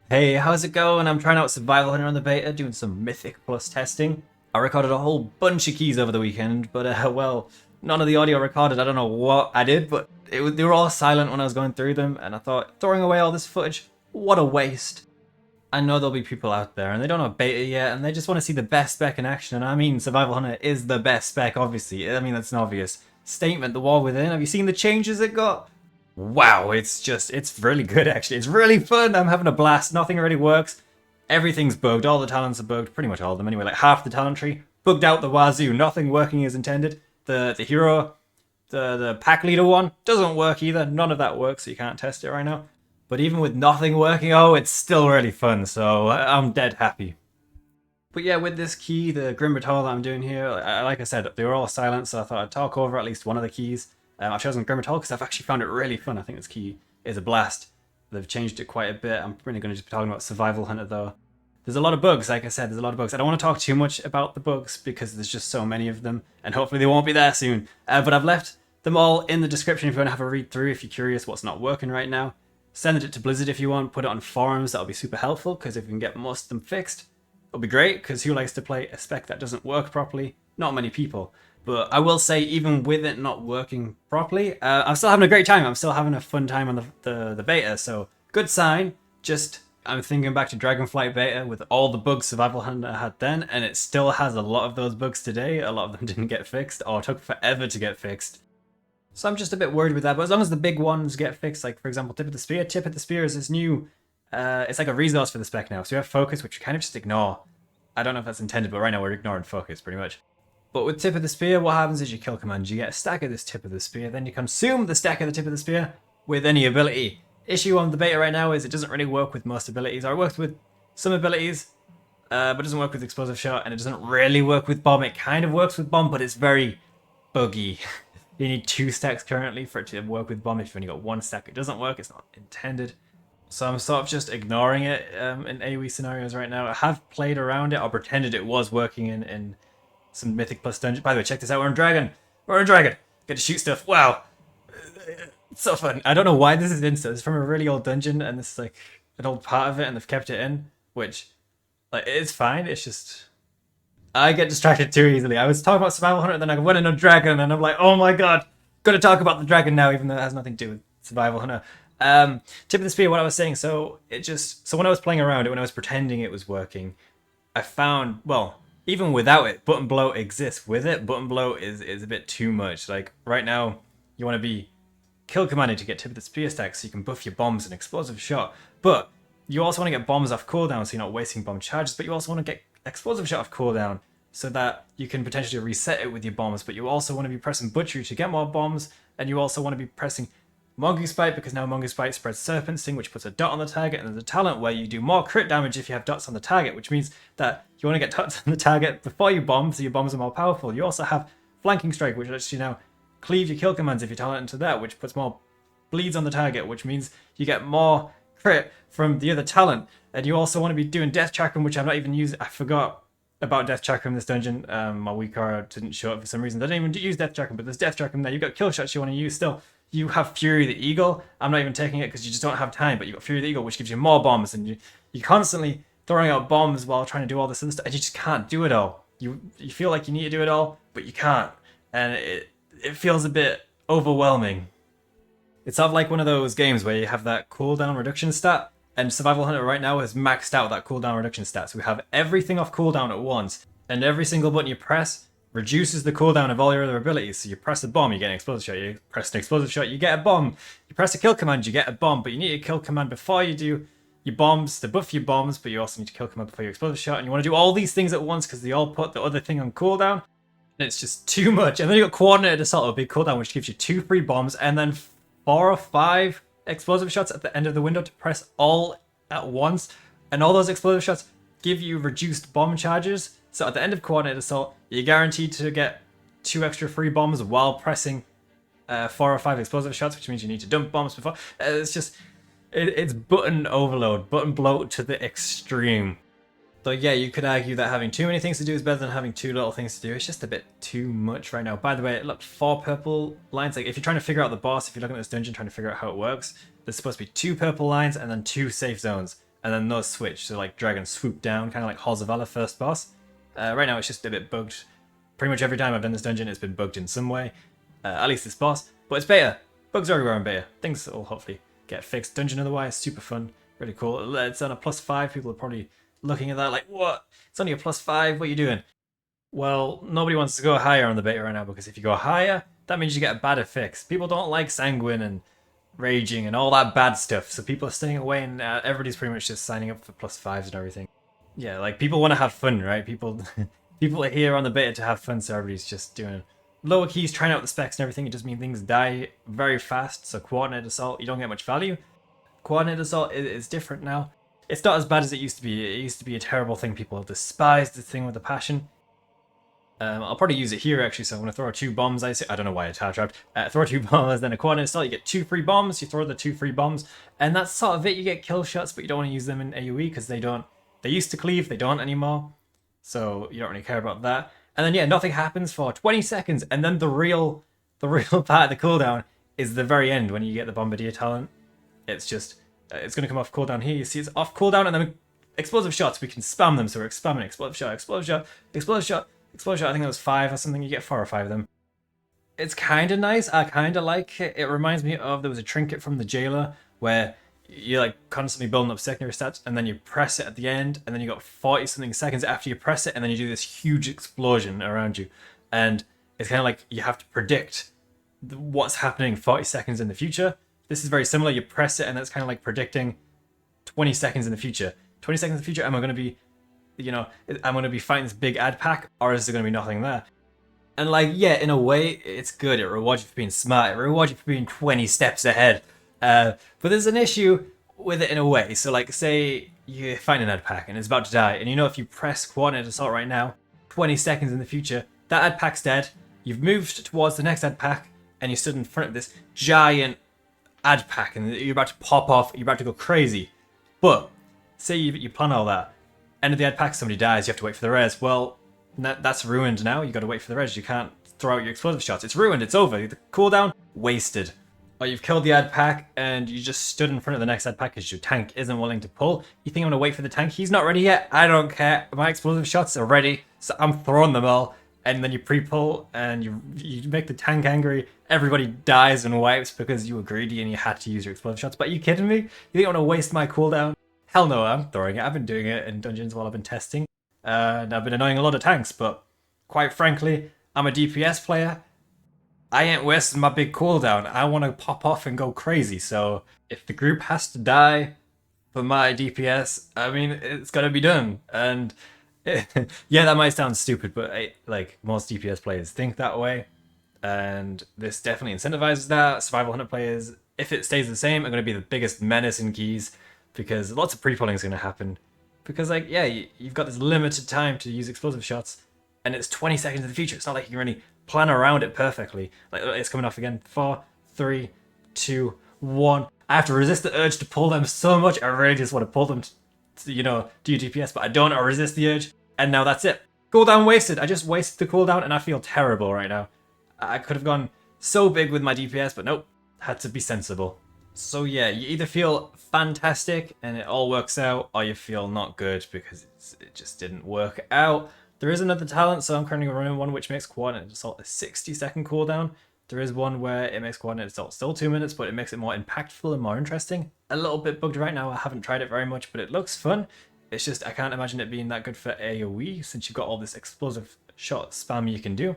Hey, how's it going? I'm trying out Survival Hunter on the beta, doing some Mythic Plus testing. I recorded a whole bunch of keys over the weekend, but well, none of the audio recorded. I don't know what I did, but they were all silent when I was going through them, and I thought, throwing away all this footage, what a waste. I know there'll be people out there, and they don't know beta yet, and they just want to see the best spec in action, and I mean, Survival Hunter is the best spec, obviously. I mean, that's an obvious statement. The War Within, have you seen the changes it got? Wow, it's really good actually. It's really fun. I'm having a blast. Nothing really works. Everything's bugged. All the talents are bugged. Pretty much all of them anyway. Like half the talent tree bugged out the wazoo. Nothing working as intended. The hero, the pack leader one doesn't work either. None of that works, so you can't test it right now. But even with nothing working, oh, it's still really fun. So I'm dead happy. But yeah, with this key, the 𝐁𝐮𝐬𝐭 that I'm doing here, like I said, they were all silent, so I thought I'd talk over at least one of the keys. I've chosen 𝐁𝐮𝐬𝐭 because I've actually found it really fun. I think this key is a blast. They've changed it quite a bit. I'm really going to just be talking about Survival Hunter though. There's a lot of bugs, like I said, there's a lot of bugs. I don't want to talk too much about the bugs because there's just so many of them, and hopefully they won't be there soon. But I've left them all in the description if you want to have a read through, if you're curious what's not working right now. Send it to Blizzard if you want, put it on forums, that'll be super helpful, because if we can get most of them fixed, it'll be great, because who likes to play a spec that doesn't work properly? Not many people. But I will say, even with it not working properly, I'm still having a great time. I'm still having a fun time on the beta, so good sign. Just, I'm thinking back to Dragonflight beta with all the bugs Survival Hunter had then, and it still has a lot of those bugs today. A lot of them didn't get fixed, or took forever to get fixed. So I'm just a bit worried with that, but as long as the big ones get fixed, like for example, Tip of the Spear. Tip of the Spear is this new, it's like a resource for the spec now. So we have Focus, which we kind of just ignore. I don't know if that's intended, but right now we're ignoring Focus pretty much. But with Tip of the Spear, what happens is you kill commands, you get a stack of this Tip of the Spear, then you consume the stack of the Tip of the Spear with any ability. Issue on the beta right now is it doesn't really work with most abilities, or it works with some abilities, but it doesn't work with Explosive Shot, and it doesn't really work with Bomb. It kind of works with Bomb, but it's very buggy. You need 2 stacks currently for it to work with Bomb. If you've only got 1 stack, it doesn't work, it's not intended. So I'm sort of just ignoring it in AoE scenarios right now. I have played around it, or pretended it was working in some Mythic Plus dungeon. By the way, check this out, we're on Dragon! We're on Dragon! Get to shoot stuff, wow! It's so fun. I don't know why this is insta. It's from a really old dungeon, and this is like an old part of it, and they've kept it in, which, like, it's fine, it's just... I get distracted too easily. I was talking about Survival Hunter, then I went into Dragon, and I'm like, oh my god, gotta talk about the Dragon now, even though it has nothing to do with Survival Hunter. Tip of the Spear, what I was saying, so when I was playing around it, when I was pretending it was working, I found, well, even without it, Button Blow exists. With it, Button Blow is a bit too much. Like, right now, you want to be kill commanding to get Tip of the Spear stack so you can buff your bombs and Explosive Shot, but you also want to get bombs off cooldown so you're not wasting bomb charges, but you also want to get Explosive Shot off cooldown so that you can potentially reset it with your bombs, but you also want to be pressing Butchery to get more bombs, and you also want to be pressing Mongoose Bite, because now Mongoose Bite spreads Serpent Sting, which puts a dot on the target, and there's a talent where you do more crit damage if you have dots on the target, which means that you want to get dots on the target before you bomb, so your bombs are more powerful. You also have Flanking Strike, which lets you now cleave your kill commands if you talent into that, which puts more bleeds on the target, which means you get more crit from the other talent. And you also want to be doing Death Chakram, which I'm not even using. I forgot about Death Chakram in this dungeon. My weak card didn't show up for some reason. I didn't even use Death Chakram, but there's Death Chakram there. You've got kill shots you want to use still. You have Fury the Eagle. I'm not even taking it because you just don't have time, but you've got Fury the Eagle, which gives you more bombs, and you're constantly throwing out bombs while trying to do all this other stuff, and you just can't do it all. You feel like you need to do it all, but you can't. And it feels a bit overwhelming. It's sort of like one of those games where you have that cooldown reduction stat, and Survival Hunter right now has maxed out that cooldown reduction stat. So we have everything off cooldown at once, and every single button you press reduces the cooldown of all your other abilities. So you press a bomb, you get an Explosive Shot. You press an Explosive Shot, you get a bomb. You press a kill command, you get a bomb. But you need a kill command before you do your bombs to buff your bombs, but you also need to kill command before your Explosive Shot. And you want to do all these things at once because they all put the other thing on cooldown. And it's just too much. And then you got Coordinated Assault, a big cooldown, which gives you 2 free bombs, and then 4 or 5 Explosive Shots at the end of the window to press all at once. And all those Explosive Shots give you reduced bomb charges. So at the end of Coordinated Assault, you're guaranteed to get 2 extra free bombs while pressing 4 or 5 Explosive Shots, which means you need to dump bombs before. It's just, it's button overload, button bloat to the extreme. So yeah, you could argue that having too many things to do is better than having too little things to do. It's just a bit too much right now. By the way, look, 4 purple lines. Like if you're trying to figure out the boss, if you're looking at this dungeon trying to figure out how it works, there's supposed to be 2 purple lines and then 2 safe zones. and then those switch. So like drag and swoop down, kind of like Halls of Valor first boss. Right now it's just a bit bugged. Pretty much every time I've done this dungeon, it's been bugged in some way. At least this boss. But it's beta. Bugs are everywhere in beta. Things will hopefully get fixed. Dungeon otherwise, super fun. Really cool. It's on a +5. People are probably looking at that like, what? It's only a +5. What are you doing? Well, nobody wants to go higher on the beta right now, because if you go higher, that means you get a bad fix. People don't like sanguine and raging and all that bad stuff. So people are staying away, and everybody's pretty much just signing up for +5s and everything. Yeah, like people want to have fun, right? People are here on the beta to have fun, so everybody's just doing lower keys, trying out the specs and everything. It just means things die very fast. So coordinate assault, you don't get much value. Coordinate assault is different now. It's not as bad as it used to be. It used to be a terrible thing. People despised the thing with a passion. I'll probably use it here actually, so I'm going to throw 2 bombs. I don't know why I tower trapped. Throw 2 bombs, then a coordinate assault. You get 2 free bombs. You throw the 2 free bombs, and that's sort of it. You get kill shots, but you don't want to use them in AoE because they don't. They used to cleave, they don't anymore. So you don't really care about that. And then yeah, nothing happens for 20 seconds, and then the real part of the cooldown is the very end when you get the Bombardier talent. It's just it's going to come off cooldown here. You see it's off cooldown, and then explosive shots. We can spam them, so we're spamming explosive shot, explosive shot, explosive shot. Explosive, I think it was 5 or something. You get 4 or 5 of them. It's kind of nice. I kind of like it. It reminds me of, there was a trinket from the Jailer where you're like constantly building up secondary stats, and then you press it at the end, and then you got 40 something seconds after you press it, and then you do this huge explosion around you. And it's kind of like you have to predict what's happening 40 seconds in the future. This is very similar. You press it, and it's kind of like predicting 20 seconds in the future. 20 seconds in the future, am I going to be, you know, I'm going to be fighting this big ad pack, or is there going to be nothing there? And like, yeah, in a way, it's good. It rewards you for being smart. It rewards you for being 20 steps ahead. But there's an issue with it in a way. So like, say you find an ad pack and it's about to die, and you know if you press coordinate assault right now, 20 seconds in the future, that ad pack's dead. You've moved towards the next ad pack, and you stood in front of this giant ad pack, and you're about to pop off, you're about to go crazy. But say you plan all that. End of the ad pack, somebody dies, you have to wait for the res. Well, that's ruined now. You got to wait for the res. You can't throw out your explosive shots. It's ruined. It's over. The cooldown, wasted. Or you've killed the ad pack and you just stood in front of the next ad pack because your tank isn't willing to pull. You think I'm going to wait for the tank? He's not ready yet. I don't care. My explosive shots are ready, so I'm throwing them all. And then you pre-pull and you make the tank angry. Everybody dies and wipes because you were greedy and you had to use your explosive shots. But are you kidding me? You think I'm going to waste my cooldown? Hell no, I'm throwing it. I've been doing it in dungeons while I've been testing. And I've been annoying a lot of tanks, but quite frankly, I'm a DPS player. I ain't wasting my big cooldown. I want to pop off and go crazy. So if the group has to die for my DPS, I mean, it's got to be done. And yeah, that might sound stupid, but like most DPS players think that way. And this definitely incentivizes that. Survival Hunter players, if it stays the same, are going to be the biggest menace in keys. Because lots of pre-pulling is going to happen. Because, like, yeah, you've got this limited time to use explosive shots, and it's 20 seconds in the future. It's not like you can really plan around it perfectly. Like, it's coming off again. 4, 3, 2, 1. I have to resist the urge to pull them so much. I really just want to pull them to, you know, do your DPS, but I don't. I resist the urge, and now that's it. Cooldown wasted. I just wasted the cooldown, and I feel terrible right now. I could have gone so big with my DPS, but nope. Had to be sensible. So yeah, you either feel fantastic and it all works out, or you feel not good because it just didn't work out. There is another talent, so I'm currently running one which makes coordinate assault a 60-second cooldown. There is one where it makes coordinate assault still 2 minutes, but it makes it more impactful and more interesting. A little bit bugged right now, I haven't tried it very much, but it looks fun. It's just I can't imagine it being that good for AoE since you've got all this explosive shot spam you can do.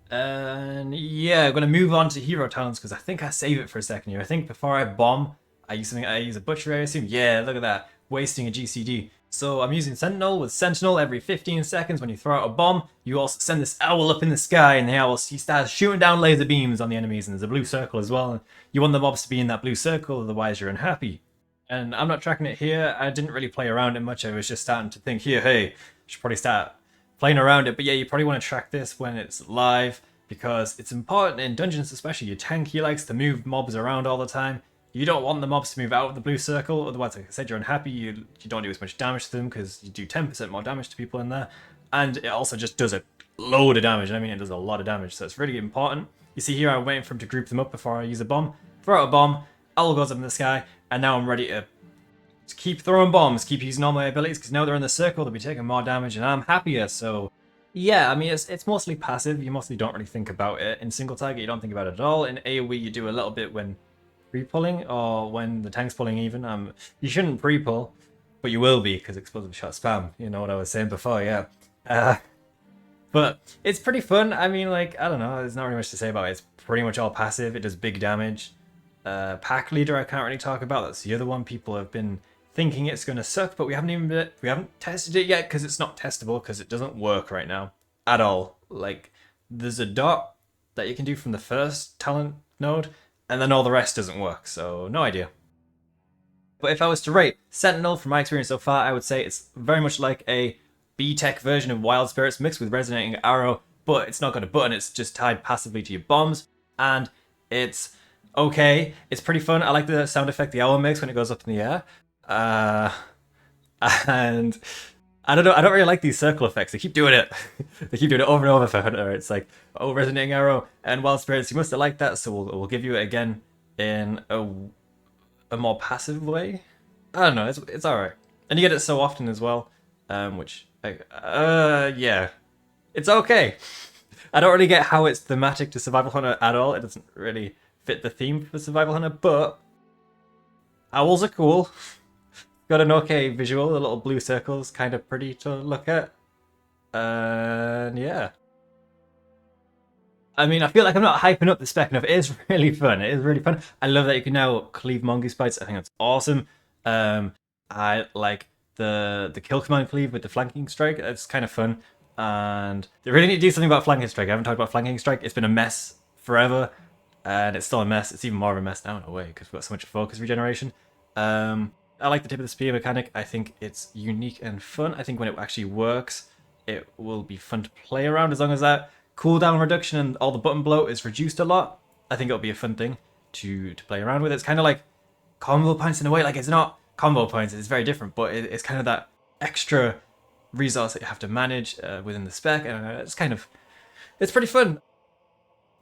And yeah, I'm going to move on to hero talents because I think I save it for a second here. I think before I bomb, I use a butcher, I assume. Yeah, look at that. Wasting a GCD. So I'm using Sentinel. With Sentinel, every 15 seconds when you throw out a bomb, you also send this owl up in the sky, and the owl starts shooting down laser beams on the enemies, and there's a blue circle as well. You want the mobs to be in that blue circle, otherwise you're unhappy. And I'm not tracking it here. I didn't really play around it much. I was just starting to think here, hey, I should probably start playing around it. But yeah, you probably want to track this when it's live because it's important in dungeons, especially your tank. He likes to move mobs around all the time. You don't want the mobs to move out of the blue circle, otherwise, like I said, you're unhappy. You don't do as much damage to them because you do 10% more damage to people in there. And it also just does a load of damage. I mean, it does a lot of damage, so it's really important. You see here, I'm waiting for him to group them up before I use a bomb. Throw out a bomb, owl goes up in the sky, and now I'm ready to Just keep throwing bombs, keep using all my abilities, because now they're in the circle, they'll be taking more damage, and I'm happier, so... Yeah, I mean, it's mostly passive, you mostly don't really think about it. In single target, you don't think about it at all. In AoE, you do a little bit when pre-pulling, or when the tank's pulling even. You shouldn't pre-pull, but you will be, because explosive shot spam, you know what I was saying before, yeah. But it's pretty fun. I mean, like, I don't know, there's not really much to say about it. It's pretty much all passive, it does big damage. Pack leader I can't really talk about, that's the other one. People have been thinking it's going to suck, but we haven't tested it yet because it's not testable, because it doesn't work right now at all. Like, there's a dot that you can do from the first talent node, and then all the rest doesn't work, so no idea. But if I was to rate Sentinel from my experience so far, I would say it's very much like a B-Tech version of Wild Spirits mixed with Resonating Arrow, but it's not got a button, it's just tied passively to your bombs, and it's okay. It's pretty fun. I like the sound effect the owl makes when it goes up in the air. And I don't know, I don't really like these circle effects. They keep doing it. They keep doing it over and over for Hunter. It's like, oh, Resonating Arrow and Wild Spirits, you must have liked that, so we'll give you it again in a more passive way. I don't know, it's alright. And you get it so often as well, which, yeah. It's okay. I don't really get how it's thematic to Survival Hunter at all. It doesn't really fit the theme for Survival Hunter, but owls are cool. Got an okay visual, the little blue circles, kind of pretty to look at. And yeah. I mean, I feel like I'm not hyping up the spec enough. It is really fun. It is really fun. I love that you can now cleave mongoose bites. I think that's awesome. I like the kill command cleave with the flanking strike. It's kind of fun. And they really need to do something about flanking strike. I haven't talked about flanking strike. It's been a mess forever. And it's still a mess. It's even more of a mess now in a way, because we've got so much focus regeneration. I like the tip of the spear mechanic. I think it's unique and fun. I think when it actually works, it will be fun to play around, as long as that cooldown reduction and all the button bloat is reduced a lot. I think it'll be a fun thing to play around with. It's kind of like combo points in a way. Like, it's not combo points, it's very different, but it's kind of that extra resource that you have to manage within the spec, and it's pretty fun.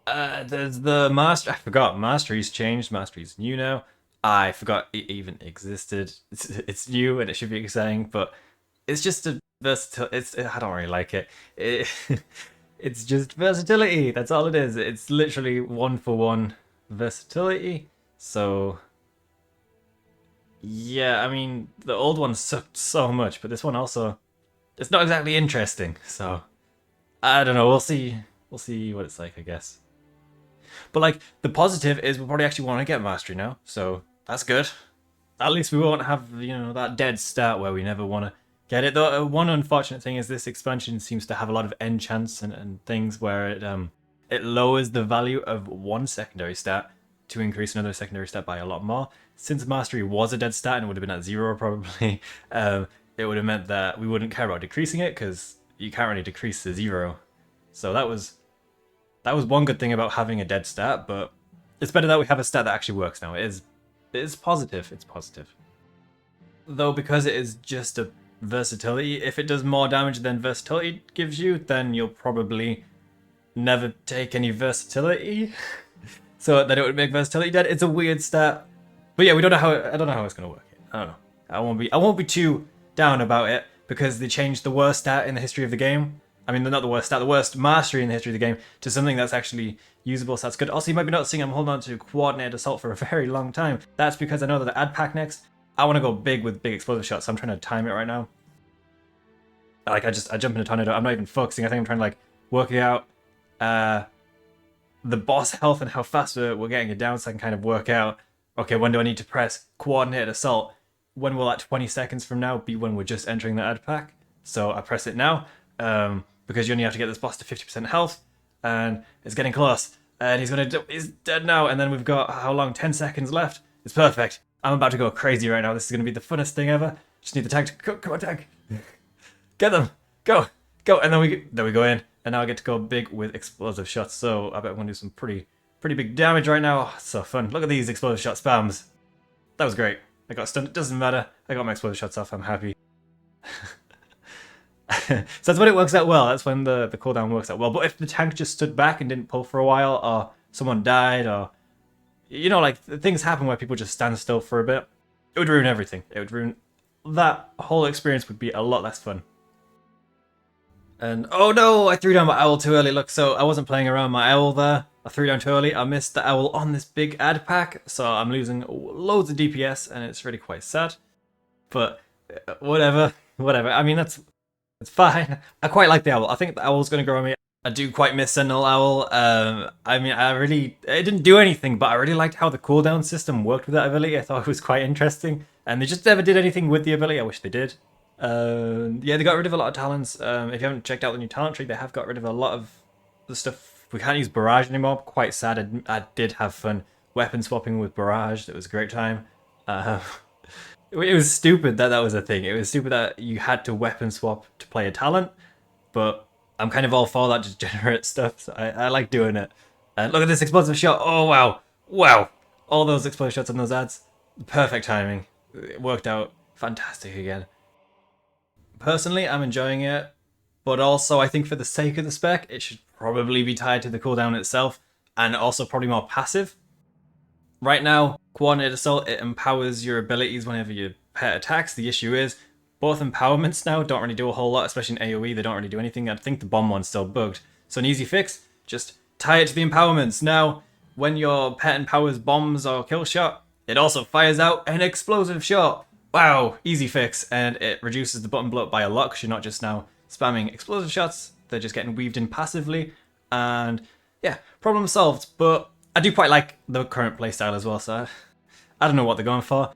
There's the master. I forgot. Mastery's changed. Mastery's new now. I forgot it even existed. It's new and it should be exciting, but it's just a versatile. I don't really like it. It's just versatility. That's all it is. It's literally 1-for-1 versatility. So yeah, I mean, the old one sucked so much, but this one also, it's not exactly interesting. So I don't know. We'll see. We'll see what it's like, I guess. But like, the positive is we'll probably actually want to get mastery now, so that's good. At least we won't have, you know, that dead start where we never want to get it. Though one unfortunate thing is this expansion seems to have a lot of end chance and things where it lowers the value of one secondary stat to increase another secondary stat by a lot more. Since mastery was a dead stat and it would have been at 0 probably, it would have meant that we wouldn't care about decreasing it, because you can't really decrease to 0. So that was one good thing about having a dead stat, but it's better that we have a stat that actually works now. It is positive. It's positive. Though, because it is just a versatility, if it does more damage than versatility gives you, then you'll probably never take any versatility. So then it would make versatility dead. It's a weird stat. But yeah, I don't know how it's gonna work yet. I don't know. I won't be too down about it, because they changed the worst stat in the history of the game. I mean, not the worst stat, the worst mastery in the history of the game, to something that's actually usable, so that's good. Also, you might be noticing I'm holding on to Coordinated Assault for a very long time. That's because I know that the ad pack next, I want to go big with big explosive shots, so I'm trying to time it right now. Like, I jump into Tornado, I'm not even focusing, I think I'm trying to, like, work it out, the boss health and how fast we're getting it down, so I can kind of work out, okay, when do I need to press Coordinated Assault? When will that 20 seconds from now be when we're just entering the ad pack? So I press it now, because you only have to get this boss to 50% health, and it's getting close, and he's dead now, and then we've got, how long, 10 seconds left? It's perfect. I'm about to go crazy right now. This is going to be the funnest thing ever. Just need the tank to, come on, tank. Get them, go, and then we go in, and now I get to go big with explosive shots, so I bet I'm going to do some pretty big damage right now. Oh, so fun. Look at these explosive shot spams. That was great. I got stunned, it doesn't matter. I got my explosive shots off, I'm happy. So that's when it works out well. That's when the cooldown works out well. But if the tank just stood back and didn't pull for a while, or someone died, or, you know, like, things happen where people just stand still for a bit, it would ruin everything. It would ruin that whole experience. Would be a lot less fun. And oh no, I threw down my owl too early. Look, so I wasn't playing around my owl there. I threw down too early. I missed the owl on this big ad pack, so I'm losing loads of DPS, and it's really quite sad. But whatever. I mean, it's fine. I quite like the owl. I think the owl's going to grow on me. I do quite miss Sentinel Owl. I mean, it didn't do anything, but I really liked how the cooldown system worked with that ability. I thought it was quite interesting, and they just never did anything with the ability. I wish they did. Yeah, they got rid of a lot of talents. If you haven't checked out the new talent tree, they have got rid of a lot of the stuff. We can't use Barrage anymore. Quite sad. I did have fun weapon swapping with Barrage. It was a great time. It was stupid that was a thing. It was stupid that you had to weapon swap to play a talent, but I'm kind of all for that degenerate stuff. So I like doing it. And look at this explosive shot. Oh, wow. Wow. All those explosive shots on those ads. Perfect timing. It worked out fantastic again. Personally, I'm enjoying it, but also I think for the sake of the spec, it should probably be tied to the cooldown itself, and also probably more passive. Right now, Coordinated Assault, it empowers your abilities whenever your pet attacks. The issue is, both empowerments now don't really do a whole lot, especially in AoE, they don't really do anything. I think the bomb one's still bugged. So an easy fix, just tie it to the empowerments. Now, when your pet empowers bombs or kill shot, it also fires out an explosive shot. Wow, easy fix, and it reduces the button bloat by a lot because you're not just now spamming explosive shots, they're just getting weaved in passively, and yeah, problem solved. But I do quite like the current playstyle as well, so I don't know what they're going for.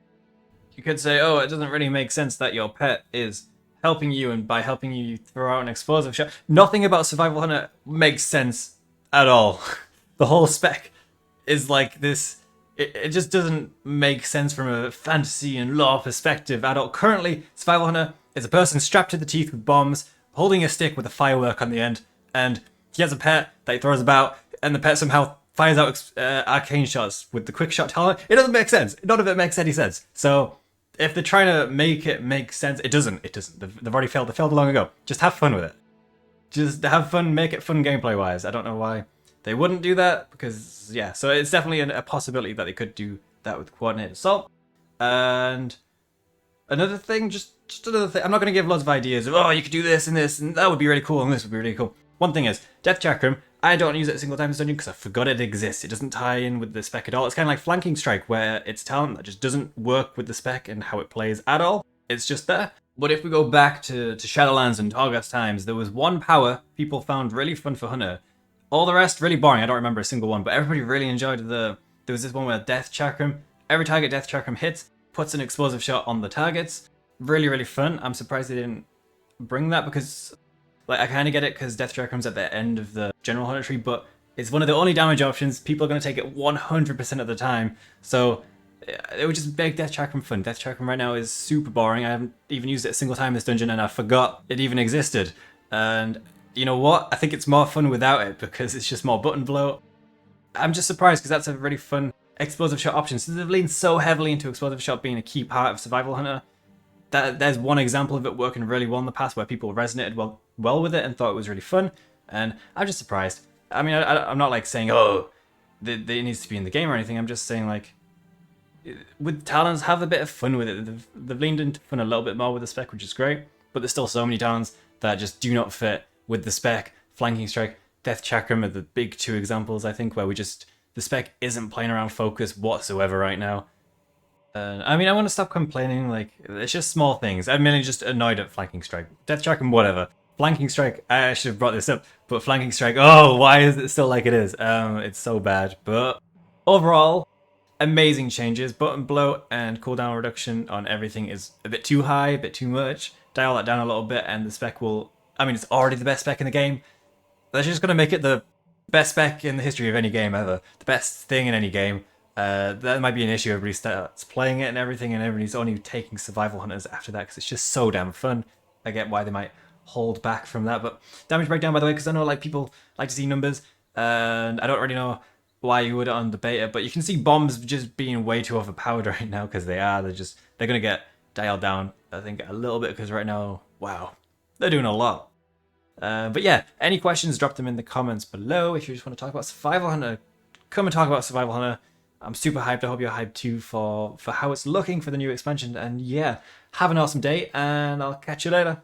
You could say, oh, it doesn't really make sense that your pet is helping you, and by helping you throw out an explosive shot. Nothing about Survival Hunter makes sense at all. The whole spec is like this. It just doesn't make sense from a fantasy and lore perspective at all. Currently, Survival Hunter is a person strapped to the teeth with bombs, holding a stick with a firework on the end, and he has a pet that he throws about, and the pet somehow fires out arcane shots with the quick shot talent. It doesn't make sense. None of it makes any sense. So if they're trying to make it make sense, it doesn't. It doesn't. They've already failed. They failed long ago. Just have fun with it. Just have fun. Make it fun gameplay-wise. I don't know why they wouldn't do that, because, yeah. So it's definitely a possibility that they could do that with Coordinated Assault. And another thing, just another thing. I'm not going to give lots of ideas of, oh, you could do this, and that would be really cool, and this would be really cool. One thing is, Death Chakram, I don't use it a single time in this dungeon because I forgot it exists. It doesn't tie in with the spec at all. It's kind of like Flanking Strike, where it's talent that just doesn't work with the spec and how it plays at all. It's just there. But if we go back to Shadowlands and Targus times, there was one power people found really fun for Hunter. All the rest, really boring. I don't remember a single one, but everybody really enjoyed there was this one where Death Chakram, every target Death Chakram hits, puts an explosive shot on the targets. Really, really fun. I'm surprised they didn't bring that, because like I kind of get it because Death Chakram's at the end of the general Hunter tree, but it's one of the only damage options. People are going to take it 100% of the time. So it would just make Death Chakram fun. Death Chakram right now is super boring. I haven't even used it a single time in this dungeon, and I forgot it even existed. And you know what? I think it's more fun without it because it's just more button bloat. I'm just surprised because that's a really fun explosive shot option. So they've leaned so heavily into explosive shot being a key part of Survival Hunter. There's one example of it working really well in the past where people resonated well with it and thought it was really fun. And I'm just surprised. I mean, I'm not like saying, oh, it needs to be in the game or anything. I'm just saying, like, with talents, have a bit of fun with it. They've leaned into fun a little bit more with the spec, which is great. But there's still so many talents that just do not fit with the spec. Flanking Strike, Death Chakram are the big two examples, I think, where the spec isn't playing around focus whatsoever right now. I mean, I want to stop complaining, like, it's just small things. I'm mainly just annoyed at Flanking Strike. Death Chakram, whatever. Flanking Strike, I should have brought this up, but Flanking Strike, oh, why is it still like it is? It's so bad. But overall, amazing changes. Button bloat and cooldown reduction on everything is a bit too high, a bit too much. Dial that down a little bit and the spec will... I mean, it's already the best spec in the game. They're just going to make it the best spec in the history of any game ever. The best thing in any game. That might be an issue. Everybody starts playing it and everything, and everybody's only taking Survival Hunters after that because it's just so damn fun. I get why they might hold back from that. But damage breakdown, by the way, because I know like people like to see numbers, and I don't really know why you would on the beta, but you can see bombs just being way too overpowered right now because they're gonna get dialed down, I think, a little bit, because right now, wow, they're doing a lot. But yeah, any questions, drop them in the comments below. If you just want to talk about Survival Hunter, come and talk about Survival Hunter. I'm super hyped. I hope you're hyped too for how it's looking for the new expansion. And yeah, have an awesome day, and I'll catch you later.